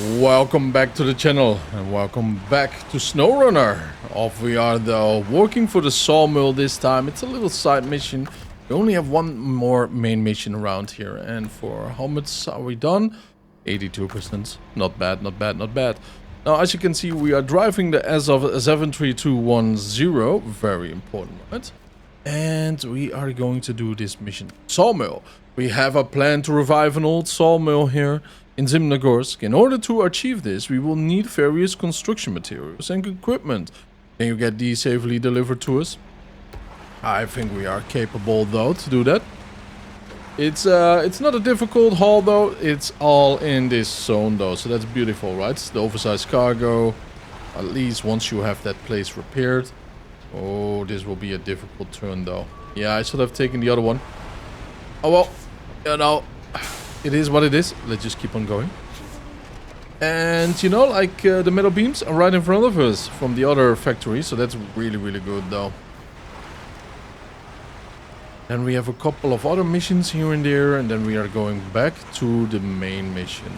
Welcome back to the channel and welcome back to SnowRunner. Off we are though, working for the Sawmill this time. It's a little side mission. We only have one more main mission around here. And for how much are we done? 82%. Not bad, not bad, not bad. Now as you can see, we are driving the S73210. Very important, right? And we are going to do this mission. Sawmill. We have a plan to revive an old sawmill here in Zimnogorsk. In order to achieve this, we will need various construction materials and equipment. Can you get these safely delivered to us? I think we are capable though to do that. It's not a difficult haul though. It's all in this zone though, so that's beautiful, right? The oversized cargo. At least once you have that place repaired. Oh, this will be a difficult turn though. Yeah, I should have taken the other one. Oh well, you know, it is what it is. Let's just keep on going. And you know, like the metal beams are right in front of us from the other factory, so that's really, really good though. And we have a couple of other missions here and there, and then we are going back to the main mission.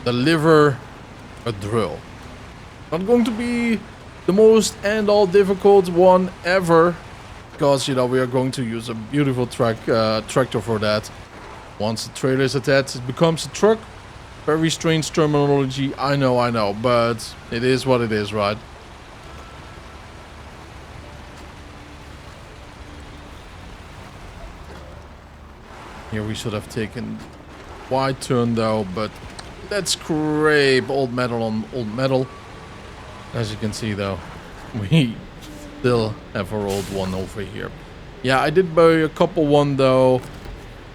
Deliver a drill. Not going to be the most and all difficult one ever, because you know we are going to use a beautiful tractor for that. Once the trailer is attached, it becomes a truck. Very strange terminology, I know, but it is what it is, right? Here we should have taken wide turn though, but let's scrape old metal on old metal. As you can see though, we still have our old one over here. Yeah, I did buy a couple one though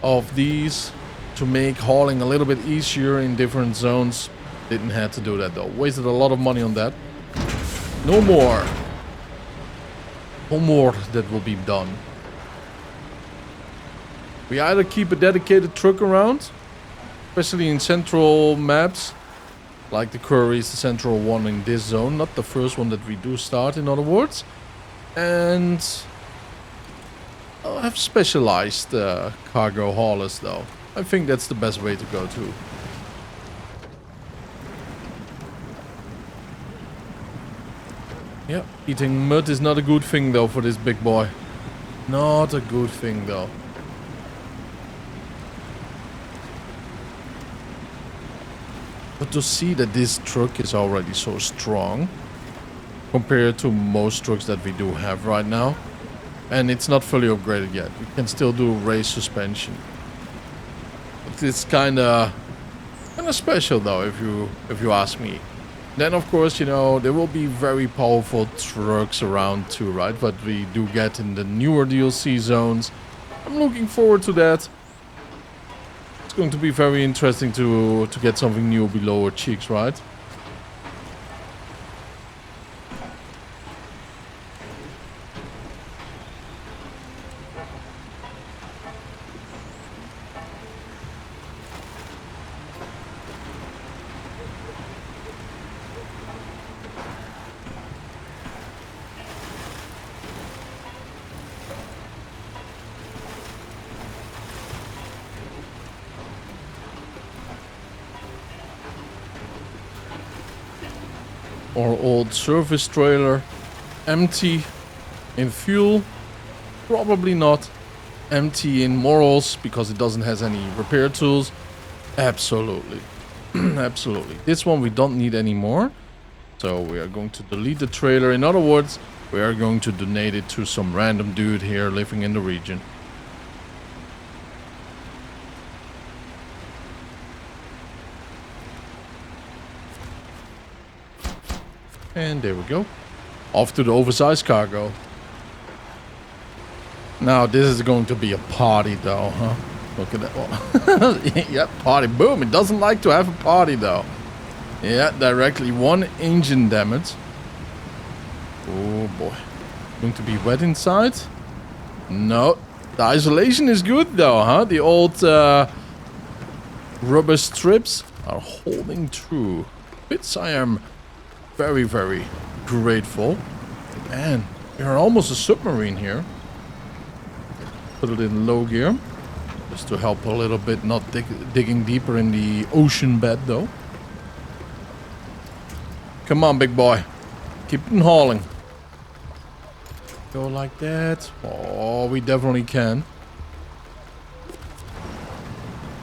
of these to make hauling a little bit easier in different zones. Didn't have to do that though. Wasted a lot of money on that. No more. No more that will be done. We either keep a dedicated truck around, especially in central maps, like the Quarry is the central one in this zone, not the first one that we do start, in other words. And I'll have specialized cargo haulers though. I think that's the best way to go to. Yeah, eating mud is not a good thing though for this big boy. Not a good thing though. But to see that this truck is already so strong compared to most trucks that we do have right now, and it's not fully upgraded yet. You can still do race suspension. But it's kind of special though, if you ask me. Then of course, you know, there will be very powerful trucks around too, right? But we do get in the newer DLC zones. I'm looking forward to that. It's going to be very interesting to get something new below our cheeks, right? Or old service trailer, empty in fuel, probably not. Empty in morals because it doesn't have any repair tools, absolutely. Absolutely. This one we don't need anymore, so we are going to delete the trailer. In other words, we are going to donate it to some random dude here living in the region. And there we go. Off to the oversized cargo. Now this is going to be a party though, huh? Look at that one. Yeah, party. Boom. It doesn't like to have a party though. Yeah, directly 1 engine damage. Oh boy. Going to be wet inside? No. The isolation is good though, huh? The old rubber strips are holding true. Which I am very, very grateful. Man, you're almost a submarine here. Put it in low gear. Just to help a little bit, not digging deeper in the ocean bed though. Come on, big boy. Keep it hauling. Go like that. Oh, we definitely can.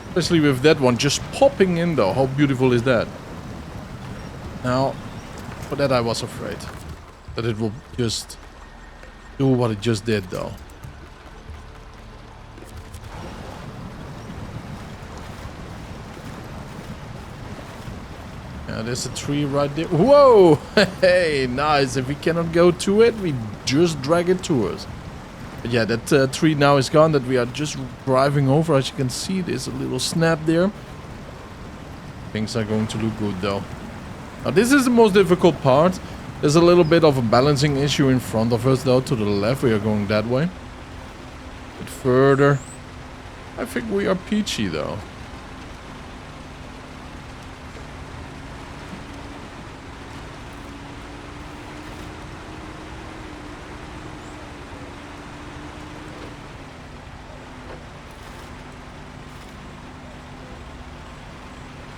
Especially with that one just popping in though. How beautiful is that? Now, for that I was afraid. That it will just do what it just did though. Yeah, there's a tree right there. Whoa! Hey, nice. If we cannot go to it, we just drag it to us. But yeah, that tree now is gone that we are just driving over. As you can see, there's a little snap there. Things are going to look good though. Now this is the most difficult part. There's a little bit of a balancing issue in front of us though. To the left, we are going that way. But further, I think we are peachy though.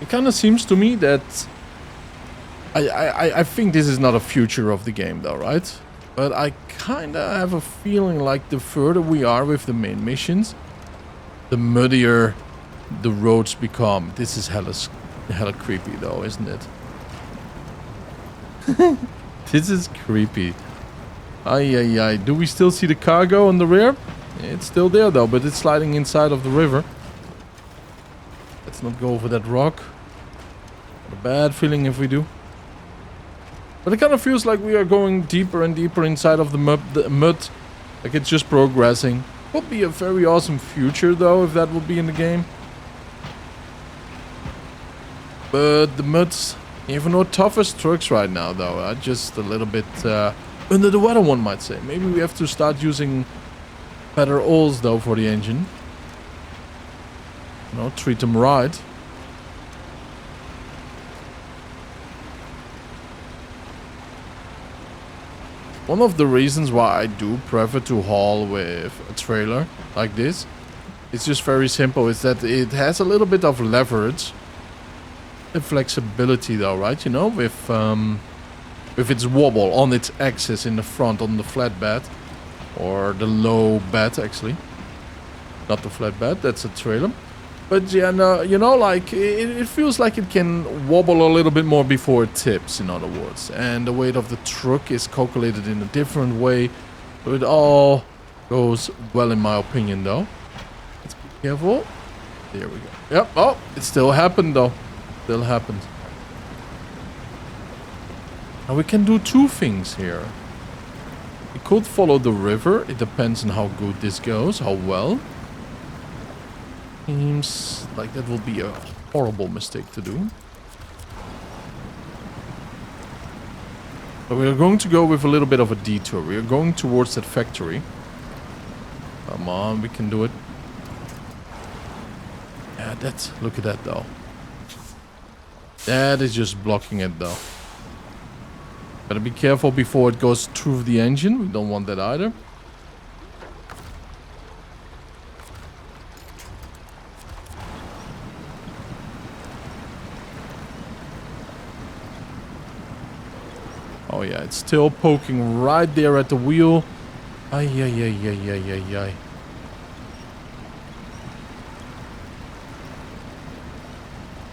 It kind of seems to me that I think this is not a future of the game though, right? But I kind of have a feeling like the further we are with the main missions, the muddier the roads become. This is hella creepy though, isn't it? This is creepy. Ay, ay, ay. Do we still see the cargo on the rear? It's still there though, but it's sliding inside of the river. Let's not go over that rock. A bad feeling if we do. But it kind of feels like we are going deeper and deeper inside of the mud. Like it's just progressing. Would be a very awesome future though if that would be in the game. But the mud's even our toughest trucks right now though are just a little bit under the weather, one might say. Maybe we have to start using better oils though for the engine. You know, treat them right. One of the reasons why I do prefer to haul with a trailer like this, it's just very simple, is that it has a little bit of leverage and flexibility though, right? You know, with its wobble on its axis in the front on the flatbed, or the low bed actually. Not the flatbed, that's a trailer. But yeah, no, you know, like, it feels like it can wobble a little bit more before it tips, in other words. And the weight of the truck is calculated in a different way. So it all goes well in my opinion, though. Let's be careful. There we go. Yep, oh, it still happened, though. Still happened. Now we can do two things here. We could follow the river. It depends on how good this goes, how well. Seems like that will be a horrible mistake to do. But we are going to go with a little bit of a detour. We are going towards that factory. Come on, we can do it. Yeah, look at that though. That is just blocking it though. Gotta be careful before it goes through the engine. We don't want that either. Oh yeah, it's still poking right there at the wheel. Ay, ay, ay, ay, ay, ay, ay.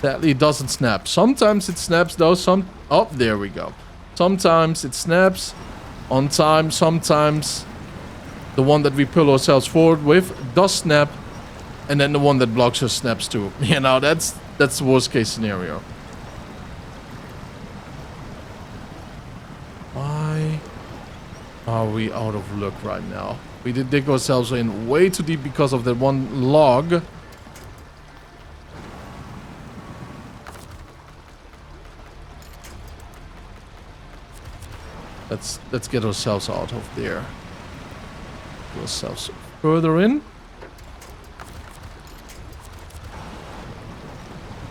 Sadly, it doesn't snap. Sometimes it snaps though. Oh, there we go. Sometimes it snaps on time. Sometimes the one that we pull ourselves forward with does snap. And then the one that blocks us snaps too. You know, that's the worst case scenario. Why are we out of luck right now? We did dig ourselves in way too deep because of that one log. Let's get ourselves out of there. Get ourselves further in.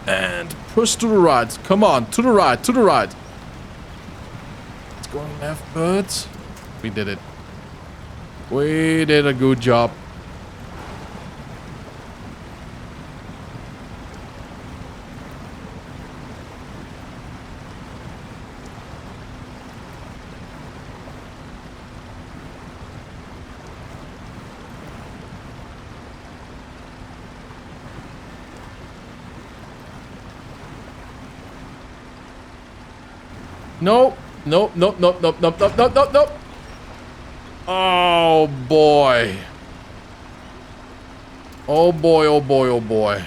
And push to the right. Come on, to the right, to the right. It's going left, but we did it. We did a good job. No. No, no, no, no, no, no, no, no, no. Oh, boy. Oh, boy, oh, boy, oh, boy.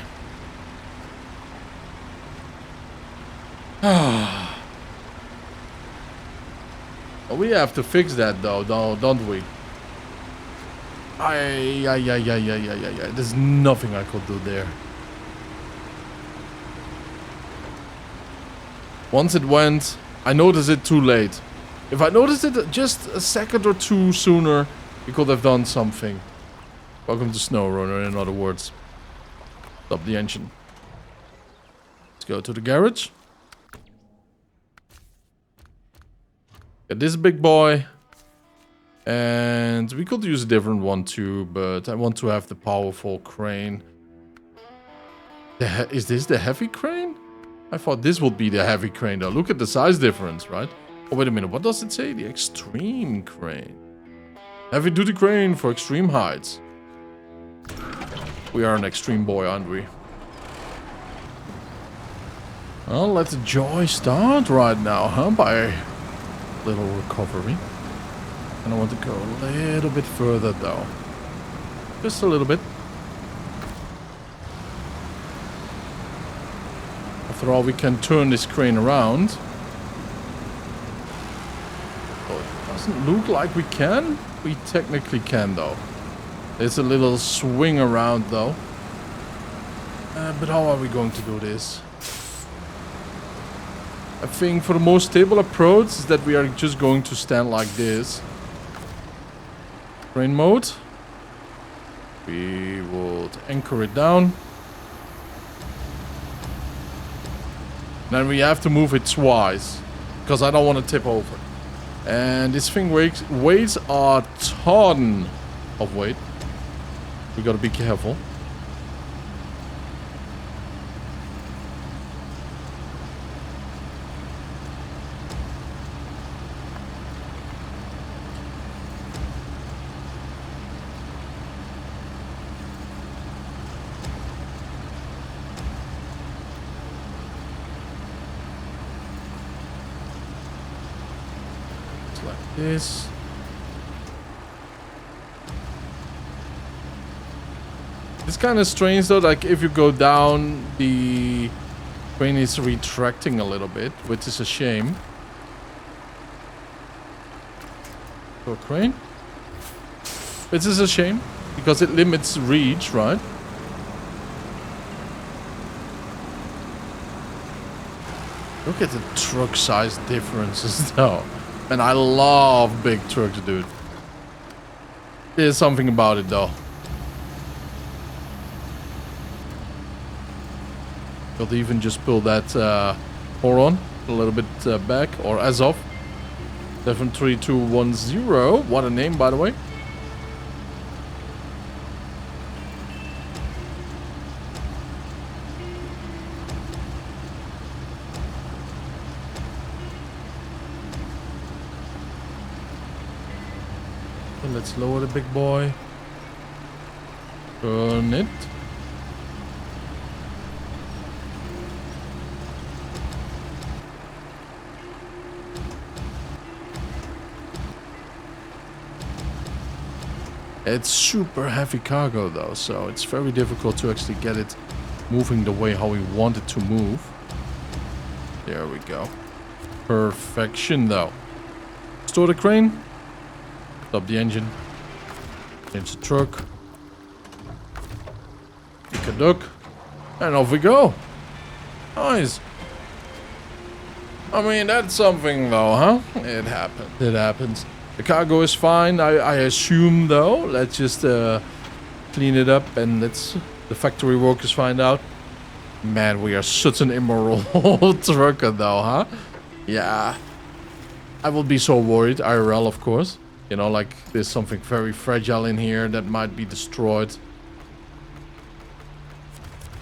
We have to fix that, though, don't we? There's nothing I could do there. Once it went, I noticed it too late. If I noticed it just a second or two sooner, we could have done something. Welcome to SnowRunner, in other words. Stop the engine. Let's go to the garage. Get this big boy. And we could use a different one too, but I want to have the powerful crane. Is this the heavy crane? I thought this would be the heavy crane though. Look at the size difference, right? Oh, wait a minute. What does it say? The extreme crane. Heavy duty crane for extreme heights. We are an extreme boy, aren't we? Well, let the joy start right now, huh? By a little recovery. And I want to go a little bit further though. Just a little bit. After all, we can turn this crane around. Oh, it doesn't look like we can. We technically can though. There's a little swing around though. But how are we going to do this? I think for the most stable approach is that we are just going to stand like this. Crane mode. We would anchor it down. Then we have to move it twice. Because I don't want to tip over. And this thing weighs a ton of weight. We gotta be careful. Like this. It's kind of strange though, like if you go down, the crane is retracting a little bit, which is a shame. For a crane. Which is a shame, because it limits reach, right? Look at the truck size differences though. And I love big trucks, dude. There's something about it though. Could even just pull that Horon a little bit back, or as of 73210. What a name, by the way. Let's lower the big boy. Turn it. It's super heavy cargo though, so it's very difficult to actually get it moving the way how we want it to move. There we go. Perfection though. Store the crane. Stop the engine. Change the truck. Pick a duck. And off we go. Nice. I mean, that's something though, huh? It happens. It happens. The cargo is fine, I assume though. Let's just clean it up and let's the factory workers find out. Man, we are such an immoral trucker though, huh? Yeah. I will be so worried, IRL of course. You know, like there's something very fragile in here that might be destroyed.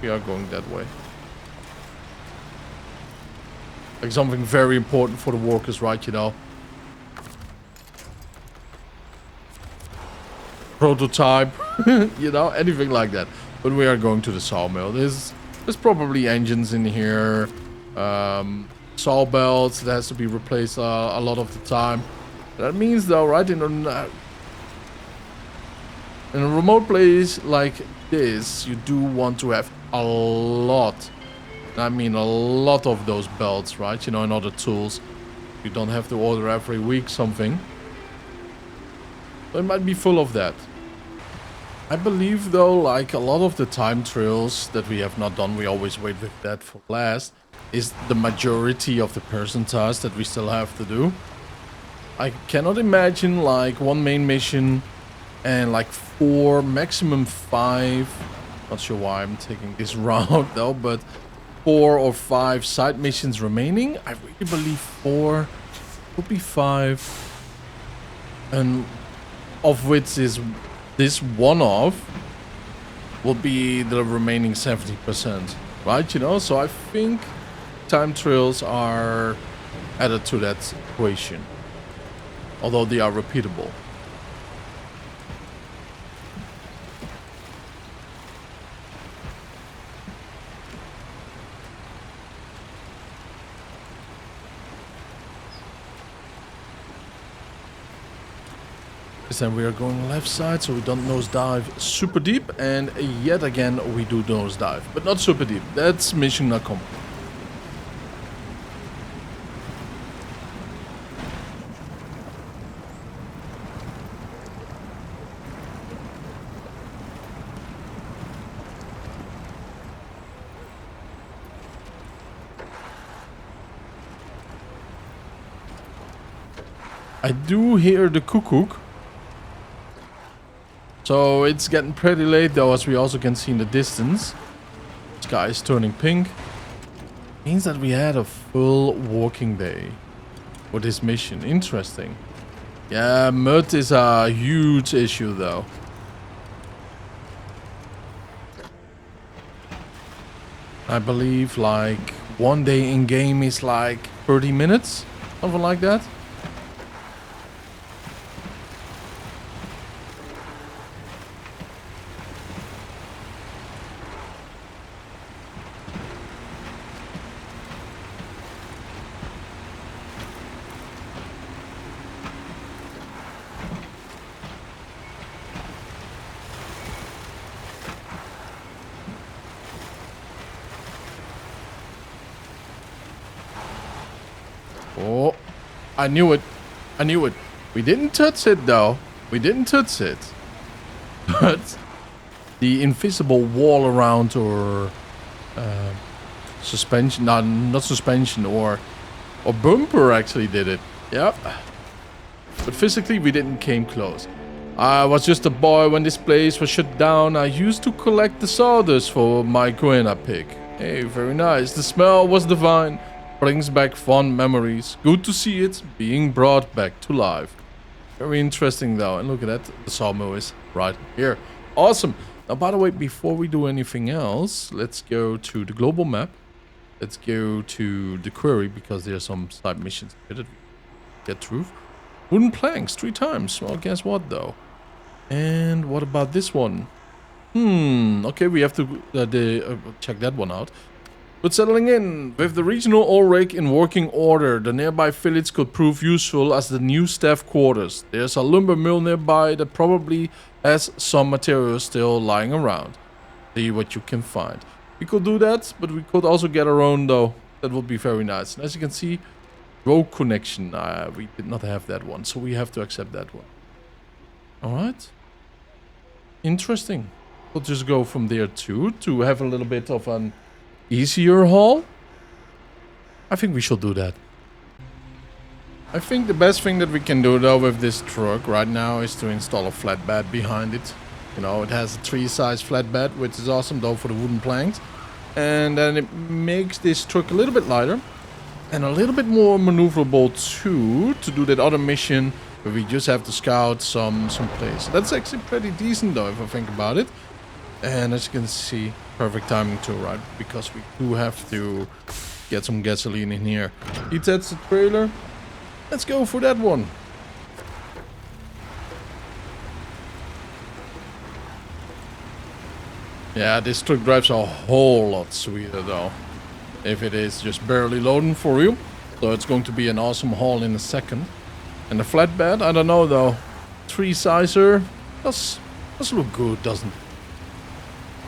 We are going that way. Like something very important for the workers, right, you know? Prototype, you know, anything like that. But we are going to the sawmill. There's probably engines in here, saw belts that has to be replaced a lot of the time. That means though, right, in a remote place like this, you do want to have a lot. I mean a lot of those belts, right? You know, and other tools. You don't have to order every week something. So it might be full of that. I believe though, like a lot of the time trails that we have not done, we always wait with that for last, is the majority of the person tasks that we still have to do. I cannot imagine like one main mission and like 4, maximum 5, not sure why I'm taking this route though, but 4 or 5 side missions remaining. I really believe 4, could be 5, and of which is this one-off will be the remaining 70%, right? You know, so I think time trails are added to that equation, although they are repeatable. Then we are going left side, so we don't nosedive super deep, and yet again we do nosedive, but not super deep. That's mission accomplished. I do hear the cuckoo. So it's getting pretty late though, as we also can see in the distance. Sky is turning pink. Means that we had a full working day for this mission. Interesting. Yeah, mud is a huge issue though. I believe like one day in game is like 30 minutes, something like that. Oh, I knew it. I knew it. We didn't touch it though. We didn't touch it. But the invisible wall around, or suspension, no, not suspension, or bumper actually did it. Yep. But physically we didn't came close. I was just a boy when this place was shut down. I used to collect the sawdust for my guinea pig. Hey, very nice. The smell was divine. Brings back fond memories. Good to see it being brought back to life. Very interesting though. And look at that. The sawmill is right here. Awesome. Now, by the way, before we do anything else, let's go to the global map. Let's go to the quarry, because there are some side missions here that we get through. Wooden planks 3 times. Well, guess what though? And what about this one? Okay, we have to check that one out. But settling in, with the regional ore rig in working order, the nearby village could prove useful as the new staff quarters. There's a lumber mill nearby that probably has some materials still lying around. See what you can find. We could do that, but we could also get our own though. That would be very nice. And as you can see, road connection. We did not have that one, so we have to accept that one. Alright. Interesting. We'll just go from there too, to have a little bit of an easier haul. I think we should do that. I think the best thing that we can do though with this truck right now is to install a flatbed behind it. You know, it has a 3-size flatbed, which is awesome though for the wooden planks. And then it makes this truck a little bit lighter and a little bit more maneuverable too, to do that other mission where we just have to scout some place. That's actually pretty decent though, if I think about it. And as you can see, perfect timing too, right? Because we do have to get some gasoline in here. That's the trailer. Let's go for that one. Yeah, this truck drives a whole lot sweeter though. if it is just barely loading for you. So it's going to be an awesome haul in a second. And the flatbed, I don't know though. 3-sizer does look good, doesn't it?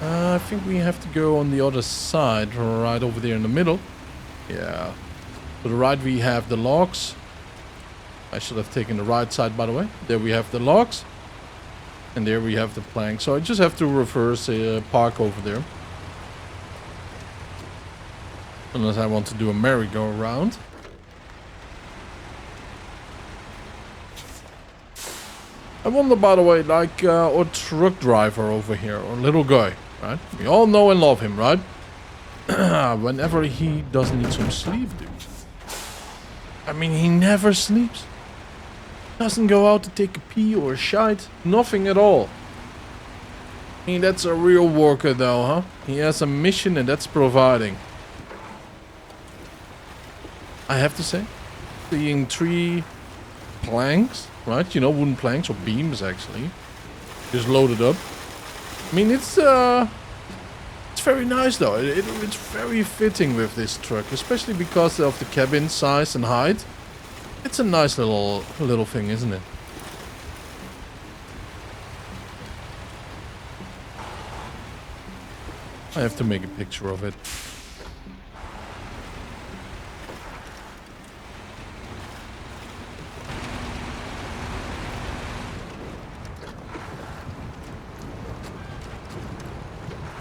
I think we have to go on the other side, right over there in the middle. Yeah. To the right we have the logs. I should have taken the right side, by the way. There we have the logs. And there we have the plank. So I just have to reverse park over there. Unless I want to do a merry-go-round. I wonder, by the way, like our truck driver over here, or little guy, right? We all know and love him, right? Whenever he does need some sleep, dude. I mean, he never sleeps. Doesn't go out to take a pee or a shite. Nothing at all. I mean, that's a real worker though, huh? He has a mission and that's providing. I have to say, seeing 3 planks, right? You know, wooden planks or beams actually, just loaded up. I mean, it's very nice though. It's very fitting with this truck, especially because of the cabin size and height. It's a nice little thing, isn't it? I have to make a picture of it.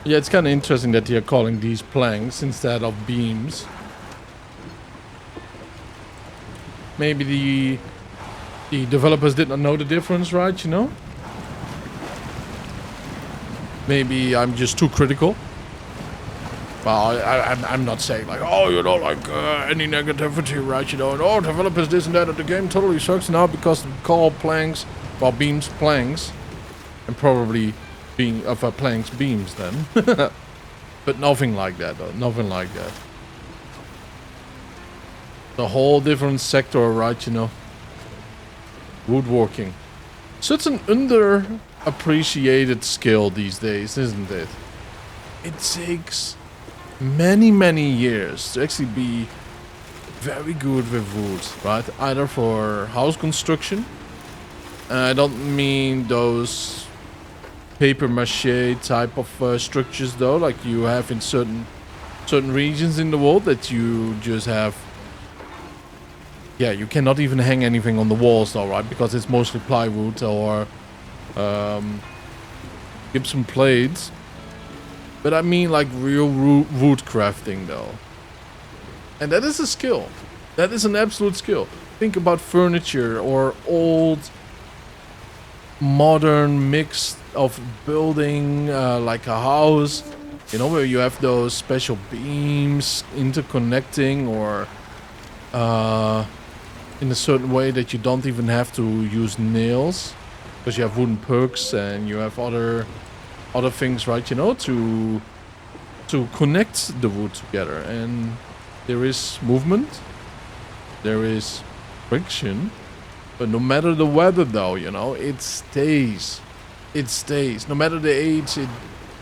Yeah, it's kind of interesting that you're calling these planks instead of beams. Maybe the developers did not know the difference, right? You know? Maybe I'm just too critical. Well, I'm not saying like, oh, you know, like any negativity, right? You know, and oh, developers this and that, and the game totally sucks now because we call planks, well, beams planks, and probably being of planks beams then. But nothing like that, though. Nothing like that. The whole different sector, right? You know, woodworking. Such an underappreciated skill these days, isn't it? It takes many years to actually be very good with wood, right? Either for house construction. I don't mean those paper mache type of structures though, like you have in certain regions in the world that you just have. Yeah, you cannot even hang anything on the walls though, right? Because it's mostly plywood or gypsum plates. But I mean like real wood crafting though. And that is a skill. That is an absolute skill. Think about furniture or old modern mix of building like a house. You know, where you have those special beams interconnecting or in a certain way that you don't even have to use nails. Because you have wooden perks and you have other things, right? You know, to connect the wood together, and there is movement, there is friction, but no matter the weather, though, you know, it stays. It stays. No matter the age, it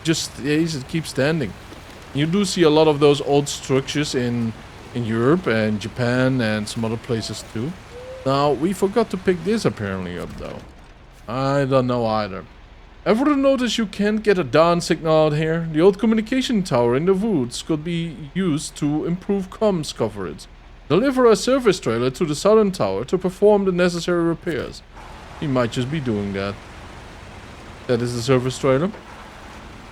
just stays. It keeps standing. You do see a lot of those old structures in Europe and Japan and some other places too. Now we forgot to pick this apparently up though. I don't know either. Ever notice you can't get a dawn signal out here? The old communication tower in the woods could be used to improve comms coverage. Deliver a service trailer to the southern tower to perform the necessary repairs. He might just be doing that. That is the service trailer.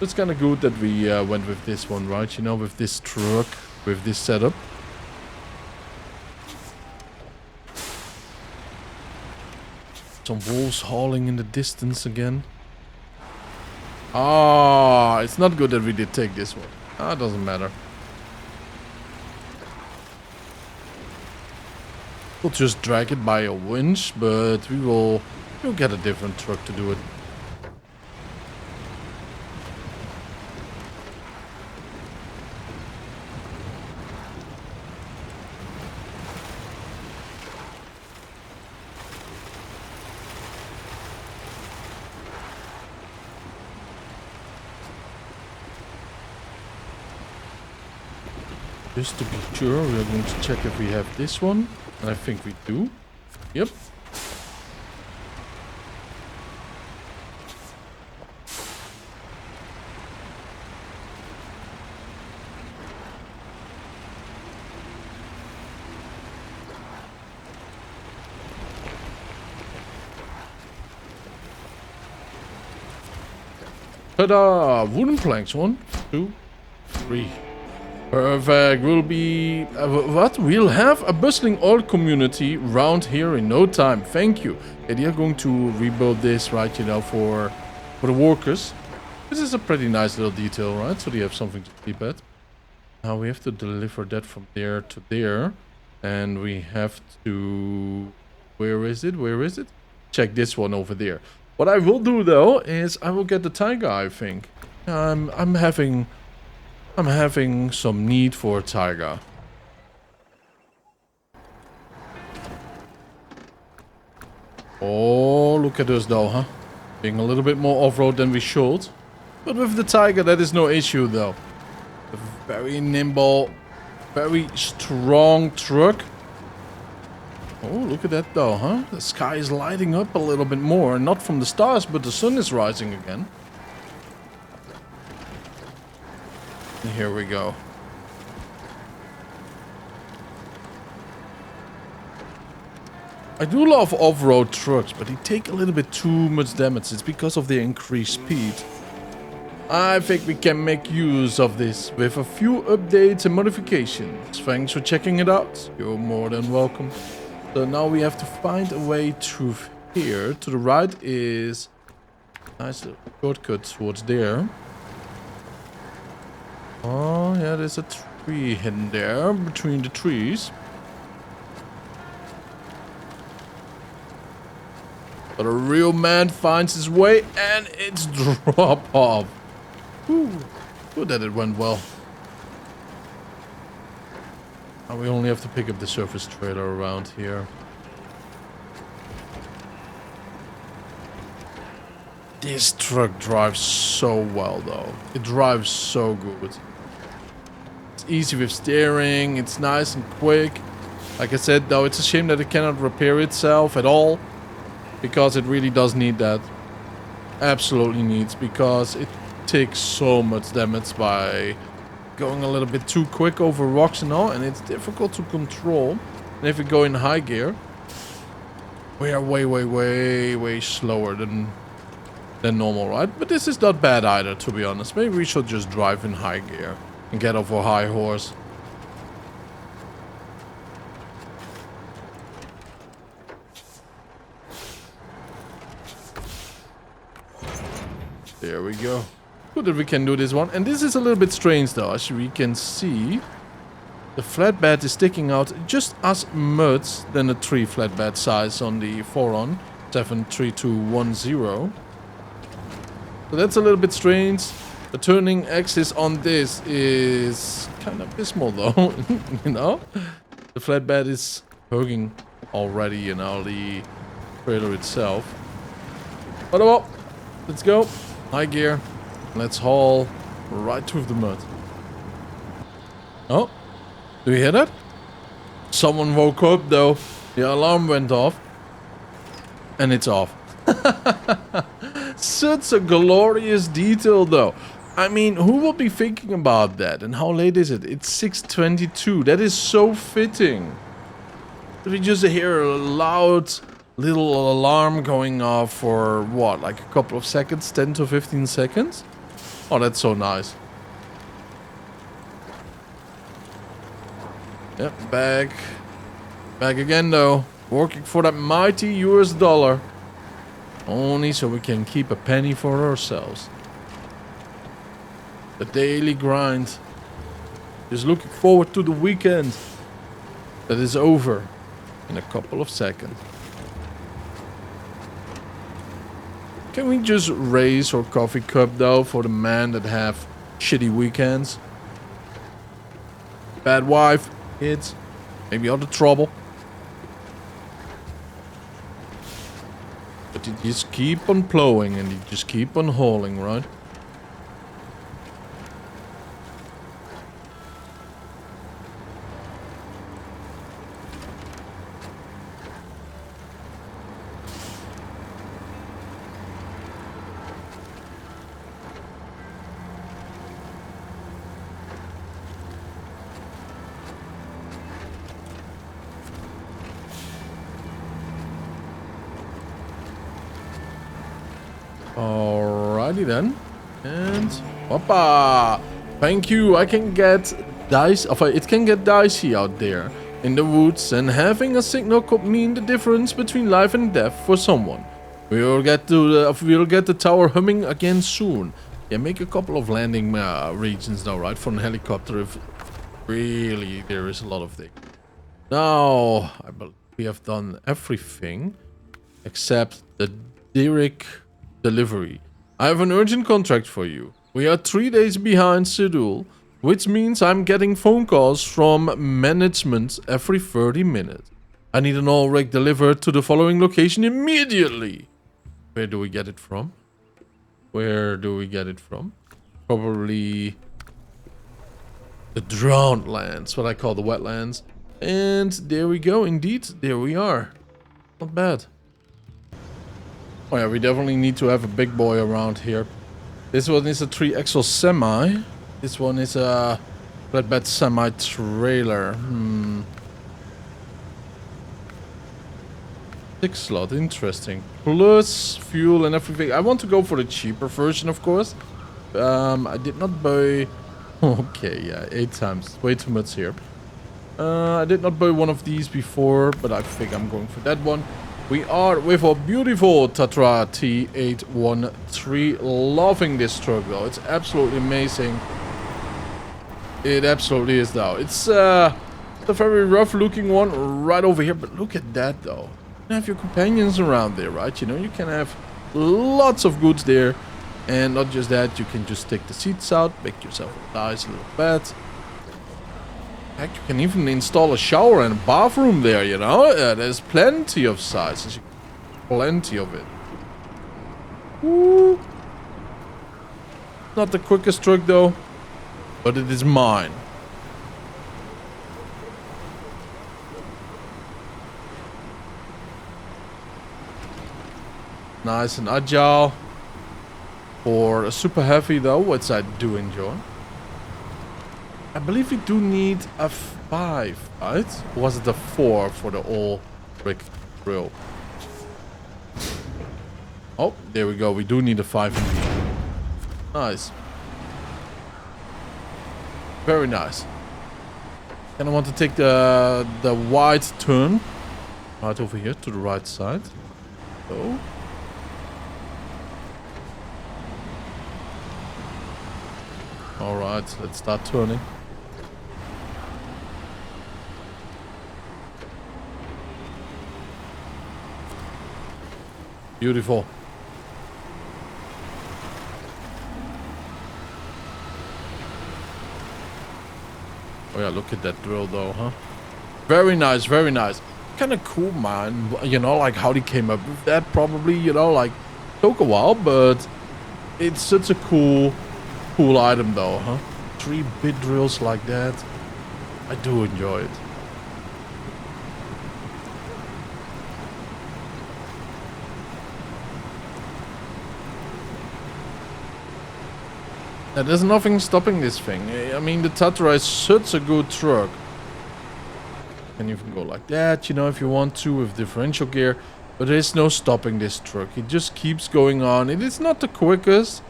It's kind of good that we went with this one, right? You know, with this truck, with this setup. Some wolves hauling in the distance again. Ah, it's not good that we did take this one. Ah, it doesn't matter. We'll just drag it by a winch, but we'll get a different truck to do it. Just to be sure, we are going to check if we have this one. And I think we do. Yep. Ta-da! Wooden planks. 1, 2, 3. Perfect. We'll be... what? We'll have a bustling oil community round here in no time. Thank you. Yeah, they are going to rebuild this, right, you know, for the workers. This is a pretty nice little detail, right? So they have something to sleep at. Now we have to deliver that from there to there. And we have to... where is it? Where is it? Check this one over there. What I will do though is I will get the tiger, I think. I'm having some need for a tiger. Oh, look at us though, huh? Being a little bit more off-road than we should. But with the tiger, that is no issue though. A very nimble, very strong truck. Oh, look at that though, huh? The sky is lighting up a little bit more. Not from the stars, but the sun is rising again. And here we go. I do love off-road trucks, but they take a little bit too much damage. It's because of the increased speed. I think we can make use of this with a few updates and modifications. Thanks for checking it out. You're more than welcome. So now we have to find a way through here. To the right is a nice little shortcut towards there. Oh yeah, there's a tree hidden there between the trees. But a real man finds his way and it's drop off. Good that it went well. And we only have to pick up the surface trailer around here. This truck drives so well though. It drives so good. It's easy with steering, it's nice and quick. Like I said though, it's a shame that it cannot repair itself at all. Because it really does need that. Absolutely needs, because it takes so much damage by going a little bit too quick over rocks and all, and it's difficult to control. And if we go in high gear, we are way slower than normal, right? But this is not bad either, to be honest. Maybe we should just drive in high gear and get off our high horse. There we go. Good that we can do this one. And this is a little bit strange though. As we can see, the flatbed is sticking out just as much than the 3 flatbed size on the Foron 73210. So that's a little bit strange. The turning axis on this is kind of abysmal though, you know? The flatbed is hugging already, you know, the trailer itself. But well, let's go. High gear. Let's haul right through the mud. Oh, do you hear that? Someone woke up though. The alarm went off. And it's off. Such a glorious detail though. I mean, who will be thinking about that? And how late is it? It's 6:22. That is so fitting. Did we just hear a loud little alarm going off for what, like a couple of seconds, 10 to 15 seconds? Oh, that's so nice. Yep, back again though, working for that mighty US dollar, only so we can keep a penny for ourselves. The daily grind. Just looking forward to the weekend that is over in a couple of seconds. Can we just raise our coffee cup though for the men that have shitty weekends? Bad wife, kids, maybe other trouble. But you just keep on plowing and you just keep on hauling, right? Alrighty then. And hoppa! Thank you. I can get dice. It can get dicey out there in the woods, and having a signal could mean the difference between life and death for someone. We'll get the tower humming again soon. Yeah, make a couple of landing regions now, right, for a helicopter if really there is a lot of things. Now, I believe we have done everything except the Derek delivery. I have an urgent contract for you. We are 3 days behind schedule, which means I'm getting phone calls from management every 30 minutes. I need an all rig delivered to the following location immediately. Where do we get it from? Where do we get it from? Probably the drowned lands, what I call the wetlands. And there we go, indeed. There we are. Not bad. Oh yeah, we definitely need to have a big boy around here. This one is a 3-axle semi. This one is a flatbed semi-trailer. 6-slot, interesting. Plus fuel and everything. I want to go for the cheaper version, of course. I did not buy... Okay, yeah, 8 times. Way too much here. I did not buy one of these before, but I think I'm going for that one. We are with a beautiful Tatra T813. Loving this truck, though. It's absolutely amazing. It absolutely is, though. It's a very rough-looking one right over here, but look at that, though. You have your companions around there, right? You know, you can have lots of goods there. And not just that, you can just take the seats out, make yourself a nice little bed. Heck, you can even install a shower and a bathroom there, you know? There's plenty of sizes. Plenty of it. Woo. Not the quickest truck, though. But it is mine. Nice and agile. For a super heavy, though, which I do enjoy. I believe we do need a 5, right? Or was it a 4 for the all-brick drill? Oh, there we go. We do need a 5 indeed. Nice. Very nice. And I want to take the wide turn. Right over here to the right side. So. Alright, let's start turning. Beautiful. Oh yeah, look at that drill though, huh? Very nice, very nice. Kind of cool, man. You know, like how they came up with that probably, you know, like took a while, but it's such a cool item though, huh? 3-bit drills like that. I do enjoy it. Now, there's nothing stopping this thing. I mean, the Tatra is such a good truck. And you can go like that, you know, if you want to, with differential gear. But there is no stopping this truck. It just keeps going on. It is not the quickest,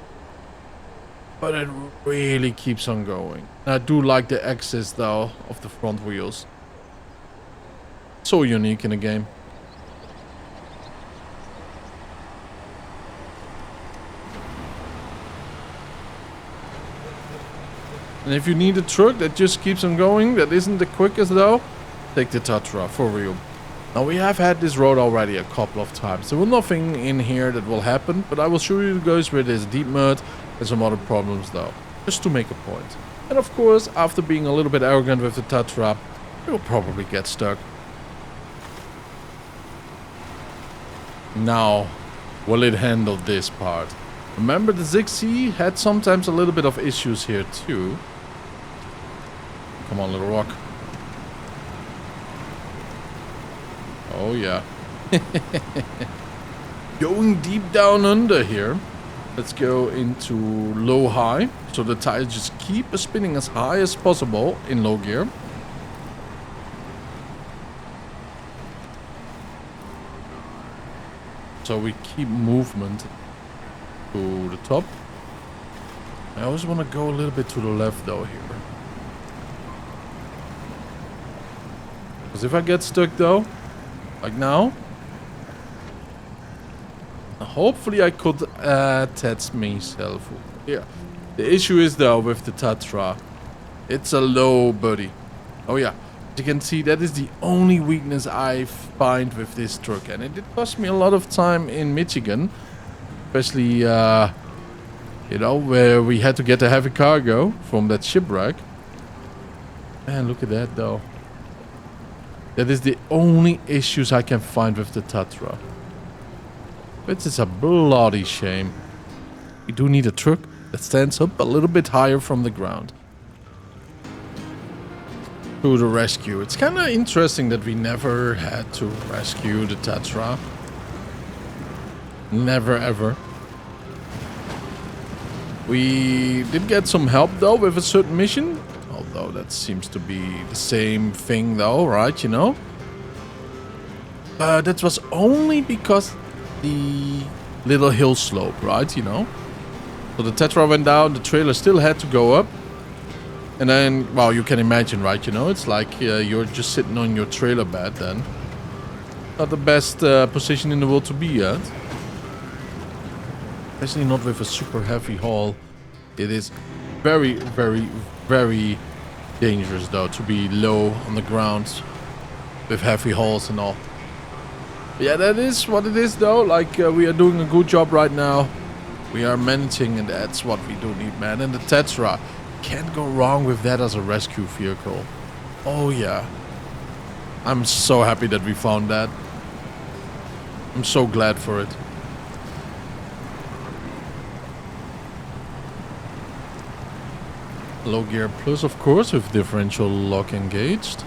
but it really keeps on going. I do like the axis, though, of the front wheels. So unique in the game. And if you need a truck that just keeps on going, that isn't the quickest though, take the Tatra, for real. Now we have had this road already a couple of times. There will nothing in here that will happen, but I will show you guys where there's deep mud and some other problems though, just to make a point. And of course, after being a little bit arrogant with the Tatra, it will probably get stuck. Now, will it handle this part? Remember the Zixi had sometimes a little bit of issues here too. Come on, little rock. Oh, yeah. Going deep down under here. Let's go into low high. So the tires just keep spinning as high as possible in low gear. So we keep movement. to the top. I always want to go a little bit to the left though here. Because if I get stuck though, like now, hopefully I could attach myself here. The issue is though with the Tatra, it's a low buddy. Oh yeah, as you can see, that is the only weakness I find with this truck, and it did cost me a lot of time in Michigan, especially you know, where we had to get a heavy cargo from that shipwreck. Man, look at that though. That is the only issues I can find with the Tatra. Which is a bloody shame. We do need a truck that stands up a little bit higher from the ground. To the rescue. It's kind of interesting that we never had to rescue the Tatra. Never ever. We did get some help though with a certain mission. Although that seems to be the same thing though, right? You know? That was only because the little hill slope, right? You know? So the Tatra went down, the trailer still had to go up. And then, well, you can imagine, right? You know, it's like you're just sitting on your trailer bed then. Not the best position in the world to be at. Especially not with a super heavy haul. It is very, very, very dangerous though to be low on the ground with heavy hauls and all. Yeah, that is what it is though. Like we are doing a good job right now. We are managing, and that's what we do need, man. And the Tatra, can't go wrong with that as a rescue vehicle. Oh yeah. I'm so happy that we found that. I'm so glad for it. Low gear plus, of course, with differential lock engaged.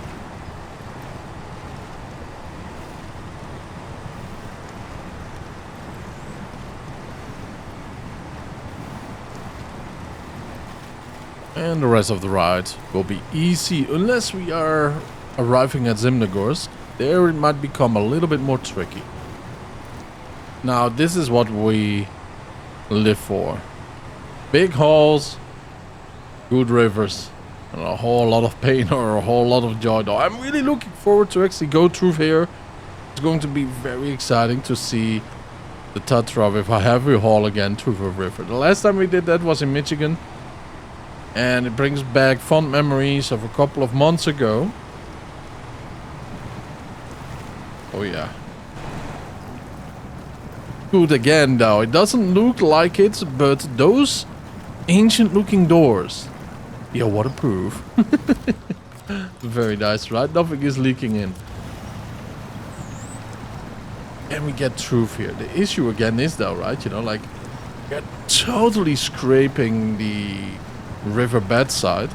And the rest of the ride will be easy, unless we are arriving at Zimnegorsk. There it might become a little bit more tricky. Now, this is what we live for. Big hauls, good rivers, and a whole lot of pain or a whole lot of joy though. I'm really looking forward to actually go through here. It's going to be very exciting to see the Tatra with a heavy haul again through the river. The last time we did that was in Michigan. And it brings back fond memories of a couple of months ago. Oh yeah. Good again though. It doesn't look like it, but those ancient looking doors. Yeah, waterproof. Very nice, right? Nothing is leaking in. And we get through here. The issue again is though, right? You know, like we're totally scraping the riverbed side.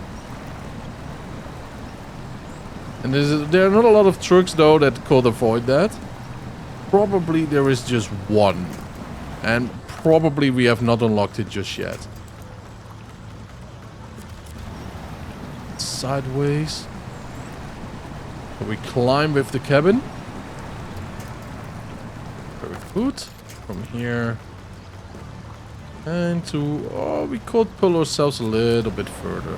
And there are not a lot of trucks though that could avoid that. Probably there is just one. And probably we have not unlocked it just yet. Sideways. So we climb with the cabin. Very good. From here. And to... oh, we could pull ourselves a little bit further.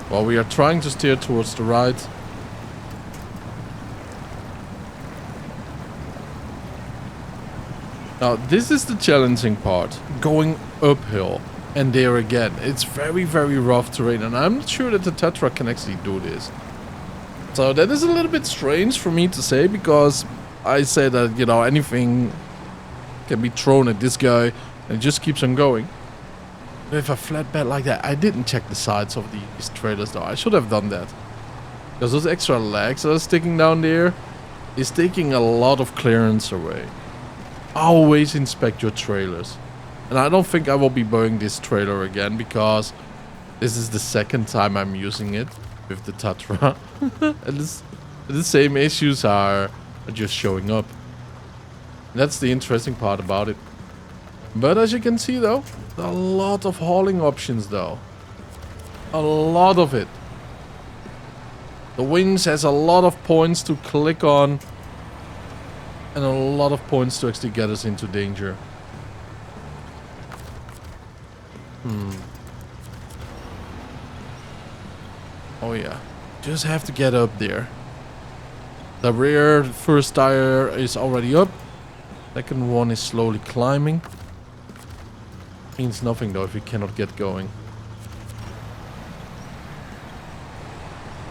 While we are trying to steer towards the right. Now, this is the challenging part. Going uphill. And there again. It's very, very rough terrain. And I'm not sure that the Tatra can actually do this. So that is a little bit strange for me to say. Because I say that, you know, anything can be thrown at this guy. And it just keeps on going. With a flatbed like that. I didn't check the sides of these trailers though. I should have done that. Because those extra legs that are sticking down there is taking a lot of clearance away. Always inspect your trailers. And I don't think I will be buying this trailer again. Because this is the second time I'm using it with the Tatra. And the same issues are just showing up. And that's the interesting part about it. But as you can see though, a lot of hauling options though. A lot of it. The wings has a lot of points to click on. And a lot of points to actually get us into danger. Oh yeah. Just have to get up there. The rear first tire is already up. Second one is slowly climbing. Means nothing though if you cannot get going.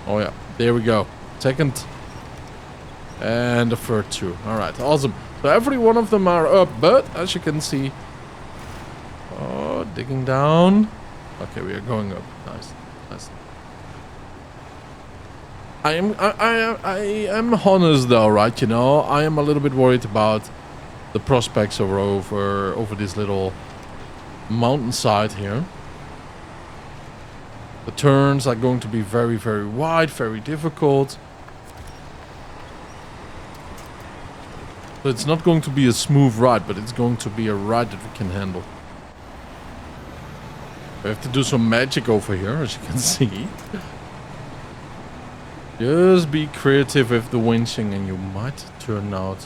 Oh yeah, there we go. Second. And the third two. Alright, awesome. So every one of them are up, but as you can see... Oh, digging down. Okay, we are going up. Nice. Nice. I am honest though, right? You know, I am a little bit worried about the prospects over this little mountainside here. The turns are going to be very, very wide, very difficult. So it's not going to be a smooth ride, but it's going to be a ride that we can handle. We have to do some magic over here, as you can see. Just be creative with the winching and you might turn out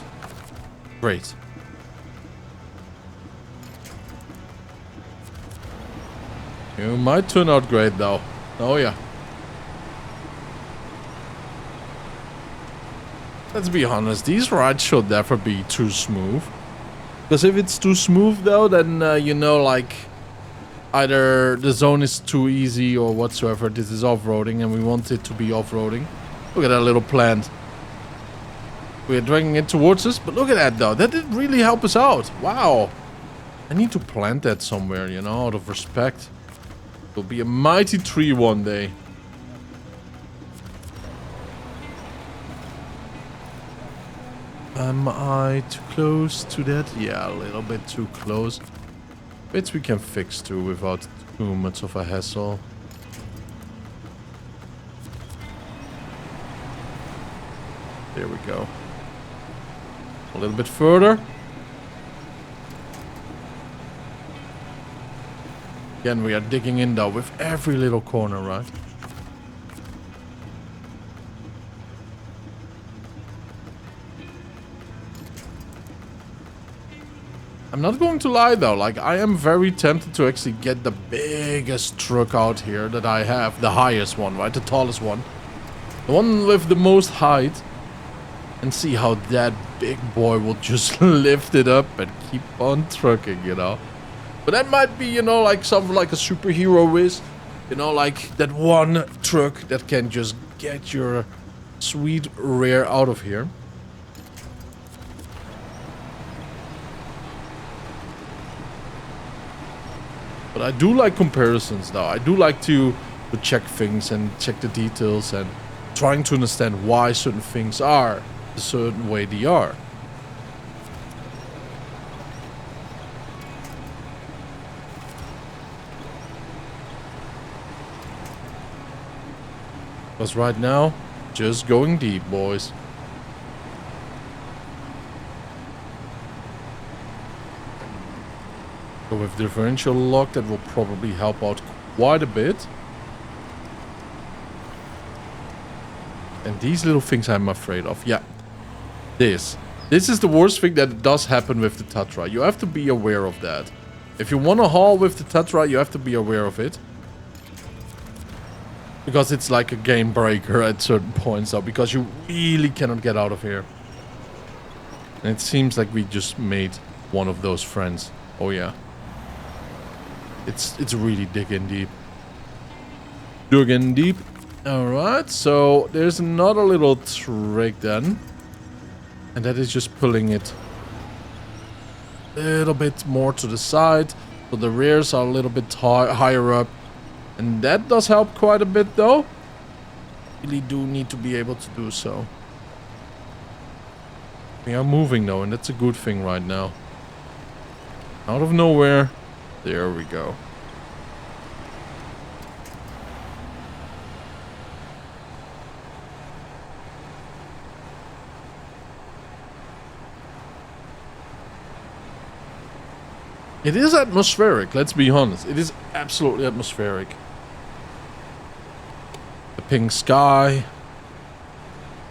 great. You might turn out great though. Oh yeah. Let's be honest, these rides should never be too smooth. Because if it's too smooth though, then you know, like, either the zone is too easy or whatsoever. This is off-roading and we want it to be off-roading. Look at that little plant. We're dragging it towards us, but look at that though. That did really help us out. Wow. I need to plant that somewhere, you know, out of respect. It'll be a mighty tree one day. Am I too close to that? Yeah, a little bit too close. Bits we can fix too without too much of a hassle. There we go. A little bit further. Again, we are digging in though with every little corner, right? I'm not going to lie though, like I am very tempted to actually get the biggest truck out here that I have. The highest one, right? The tallest one. The one with the most height. And see how that big boy will just lift it up and keep on trucking, you know. But that might be, you know, like something like a superhero is. You know, like that one truck that can just get your sweet rear out of here. But I do like comparisons though. I do like to check things and check the details and trying to understand why certain things are a certain way they are. Because right now, just going deep, boys. So with differential lock, that will probably help out quite a bit. And these little things I'm afraid of. Yeah. This is the worst thing that does happen with the Tatra. You have to be aware of that. If you want to haul with the Tatra, you have to be aware of it. Because it's like a game breaker at certain points though. Because you really cannot get out of here. And it seems like we just made one of those friends. Oh yeah. It's really digging deep. Digging deep. Alright, so there's another little trick then. And that is just pulling it a little bit more to the side. So the rears are a little bit higher up. And that does help quite a bit though. Really do need to be able to do so. We are moving though, and that's a good thing right now. Out of nowhere. There we go. It is atmospheric, let's be honest. It is absolutely atmospheric. The pink sky,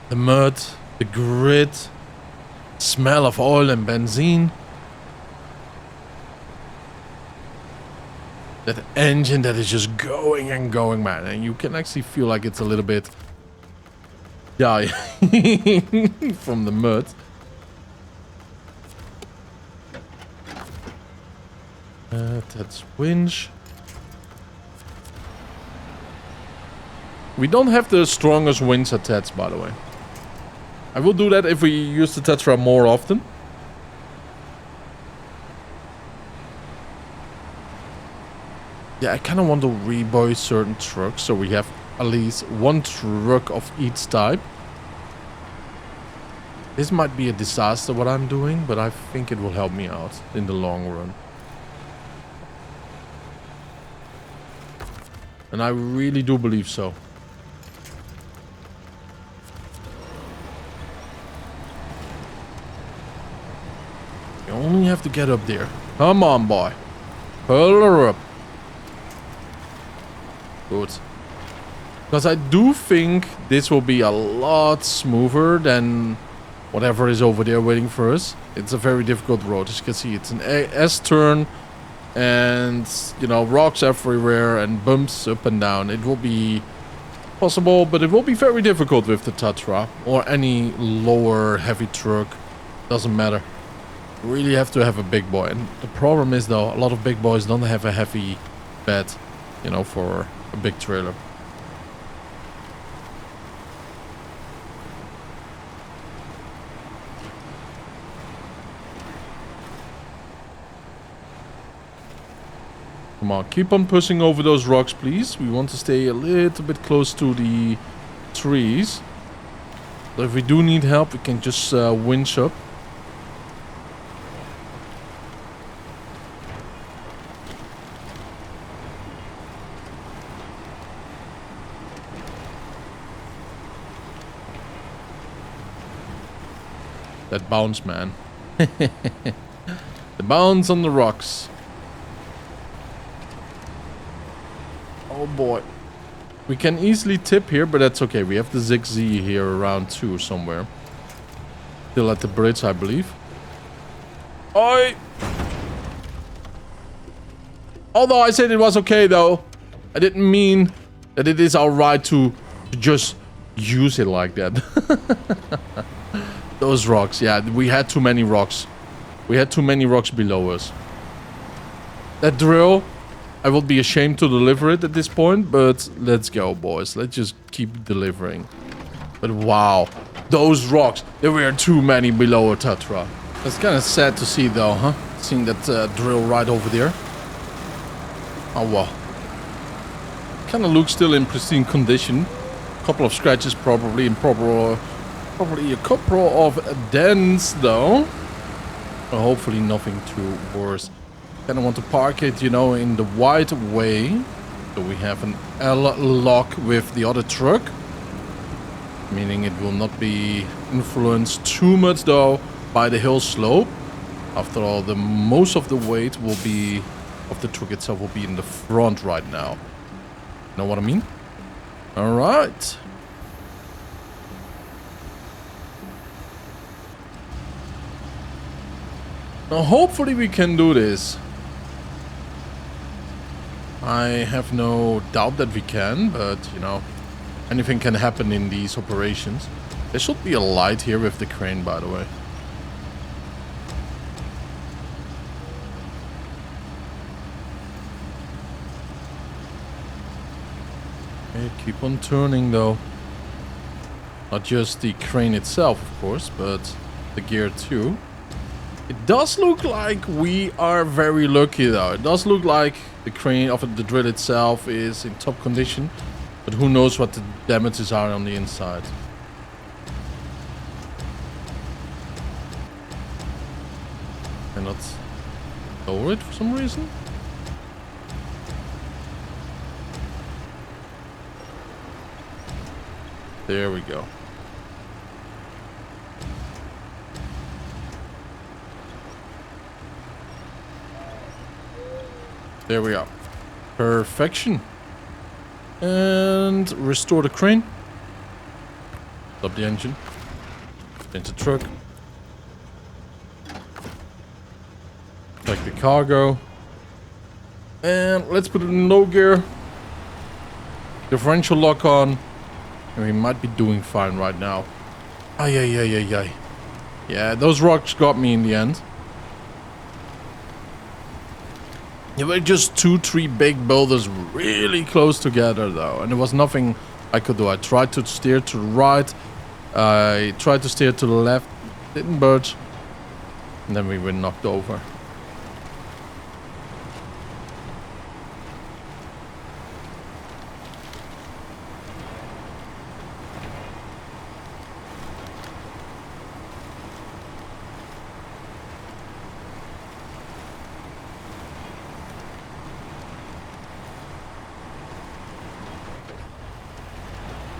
the mud, the grit, smell of oil and benzene. That engine that is just going and going, man. And you can actually feel like it's a little bit dying from the mud. That's winch. We don't have the strongest winch attached, by the way. I will do that if we use the Tetra more often. Yeah, I kind of want to rebuy certain trucks, so we have at least one truck of each type. This might be a disaster what I'm doing, but I think it will help me out in the long run. And I really do believe so. You only have to get up there. Come on, boy. Pull her up. Good. Because I do think this will be a lot smoother than whatever is over there waiting for us. It's a very difficult road. As you can see, it's an S-turn. And, you know, rocks everywhere and bumps up and down. It will be possible, but it will be very difficult with the Tatra. Or any lower heavy truck. Doesn't matter. You really have to have a big boy. And the problem is, though, a lot of big boys don't have a heavy bed, you know, for a big trailer. Come on, keep on pushing over those rocks, please. We want to stay a little bit close to the trees. So if we do need help, we can just winch up. That bounce, man. The bounce on the rocks. Oh boy. We can easily tip here, but that's okay. We have the ZigZ here around too somewhere. Still at the bridge, I believe. Oi! Although I said it was okay though, I didn't mean that it is alright to just use it like that. Those rocks, yeah, we had too many rocks. We had too many rocks below us. That drill, I will be ashamed to deliver it at this point, but let's go, boys. Let's just keep delivering. But wow, those rocks, there were too many below a Tatra. That's kind of sad to see though, huh? Seeing that drill right over there. Oh well. Kind of looks still in pristine condition. Couple of scratches probably, and probably a couple of dents though. But hopefully nothing too worse. Kind of want to park it, you know, in the wide way. So we have an L-lock with the other truck. Meaning it will not be influenced too much though by the hill slope. After all, the most of the weight will be of the truck itself will be in the front right now. Know what I mean? Alright. Now hopefully we can do this. I have no doubt that we can, but you know, anything can happen in these operations. There should be a light here with the crane, by the way. Okay, keep on turning though. Not just the crane itself, of course, but the gear too. It does look like we are very lucky though. It does look like the crane of the drill itself is in top condition. But who knows what the damages are on the inside. Cannot lower it for some reason. There we go. There we are. Perfection. And restore the crane. Stop the engine. Into the truck. Take the cargo. And let's put it in low gear. Differential lock on. And we might be doing fine right now. Ay, ay, ay, ay, ay. Yeah, those rocks got me in the end. There were just 2-3 big boulders really close together though. And there was nothing I could do. I tried to steer to the right. I tried to steer to the left. Didn't budge. And then we were knocked over.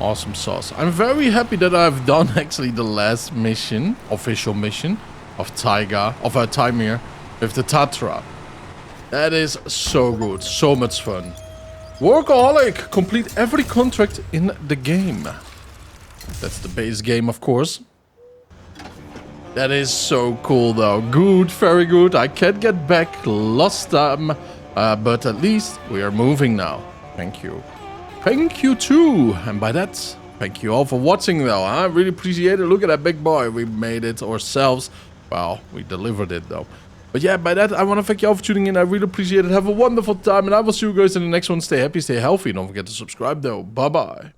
Awesome sauce. I'm very happy that I've done actually the last mission, official mission of Taimir with the Tatra. That is so good, so much fun. Workaholic, complete every contract in the game. That's the base game, of course. That is so cool though. Good, very good. I can't get back last time, but at least we are moving now. Thank you. Thank you too. And by that, thank you all for watching though. I really appreciate it. Look at that big boy. We made it ourselves. Well, we delivered it though. But yeah, by that, I want to thank you all for tuning in. I really appreciate it. Have a wonderful time. And I will see you guys in the next one. Stay happy, stay healthy. Don't forget to subscribe though. Bye-bye.